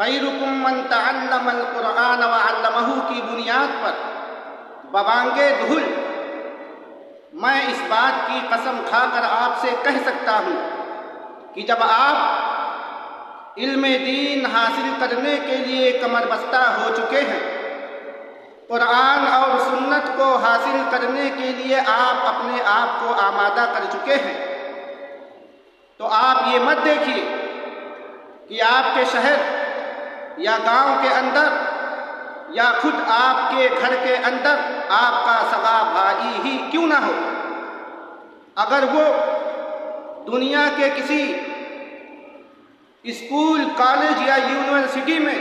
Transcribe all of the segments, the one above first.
خیرکم من تعلم القرآن وعلمہ کی بنیاد پر ببانگِ دہل میں اس بات کی قسم کھا کر آپ سے کہہ سکتا ہوں کہ جب آپ علم دین حاصل کرنے کے لیے کمر بستہ ہو چکے ہیں، قرآن اور سنت کو حاصل کرنے کے لیے آپ اپنے آپ کو آمادہ کر چکے ہیں، تو آپ یہ مت دیکھیے کہ آپ کے شہر یا گاؤں کے اندر یا خود آپ کے گھر کے اندر آپ کا سگا بھائی ہی کیوں نہ ہو، اگر وہ دنیا کے کسی اسکول، کالج یا یونیورسٹی میں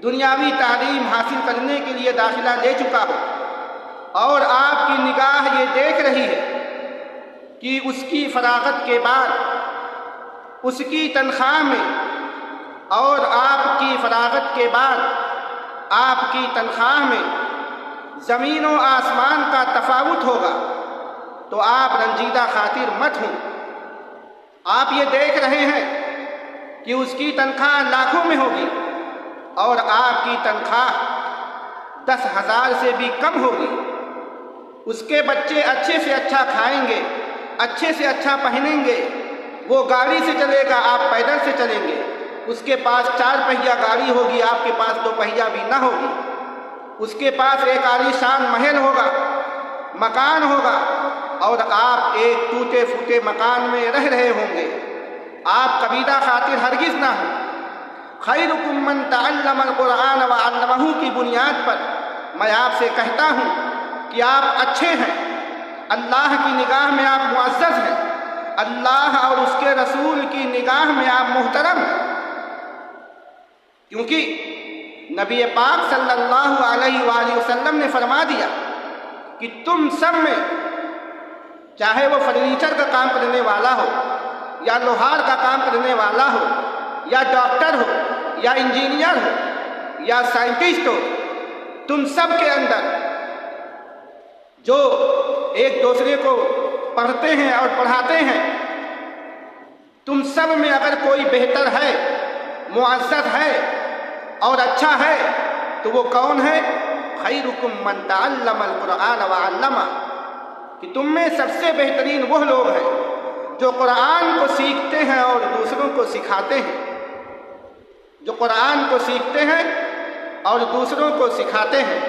دنیاوی تعلیم حاصل کرنے کے لیے داخلہ لے چکا ہو اور آپ کی نگاہ یہ دیکھ رہی ہے کہ اس کی فراغت کے بعد اس کی تنخواہ میں اور آپ کی فراغت کے بعد آپ کی تنخواہ میں زمین و آسمان کا تفاوت ہوگا، تو آپ رنجیدہ خاطر مت ہوں۔ آپ یہ دیکھ رہے ہیں کہ اس کی تنخواہ لاکھوں میں ہوگی اور آپ کی تنخواہ 10,000 سے بھی کم ہوگی۔ اس کے بچے اچھے سے اچھا کھائیں گے، اچھے سے اچھا پہنیں گے، وہ گاڑی سے چلے گا، آپ پیدل سے چلیں گے۔ اس کے پاس 4 پہیہ گاڑی ہوگی، آپ کے پاس 2 پہیہ بھی نہ ہوگی۔ اس کے پاس ایک عالیشان محل ہوگا، مکان ہوگا، اور آپ ایک ٹوٹے پھوٹے مکان میں رہ رہے ہوں گے۔ آپ قبیلہ خاطر ہرگز نہ ہوں۔ خیرکم من تعلم القرآن وعلمہ کی بنیاد پر میں آپ سے کہتا ہوں کہ آپ اچھے ہیں، اللہ کی نگاہ میں آپ معزز ہیں، اللہ اور اس کے رسول کی نگاہ میں آپ محترم ہیں، کیونکہ نبی پاک صلی اللہ علیہ وآلہ وسلم نے فرما دیا کہ تم سب میں، چاہے وہ فرنیچر کا کام کرنے والا ہو یا لوہار کا کام کرنے والا ہو یا ڈاکٹر ہو یا انجینئر ہو یا سائنٹسٹ ہو، تم سب کے اندر جو ایک دوسرے کو پڑھتے ہیں اور پڑھاتے ہیں، تم سب میں اگر کوئی بہتر ہے، معزز ہے اور اچھا ہے تو وہ کون ہے؟ خیرکم من تعلم القرآن وعلمہ، کہ تم میں سب سے بہترین وہ لوگ ہیں جو قرآن کو سیکھتے ہیں اور دوسروں کو سکھاتے ہیں، جو قرآن کو سیکھتے ہیں اور دوسروں کو سکھاتے ہیں۔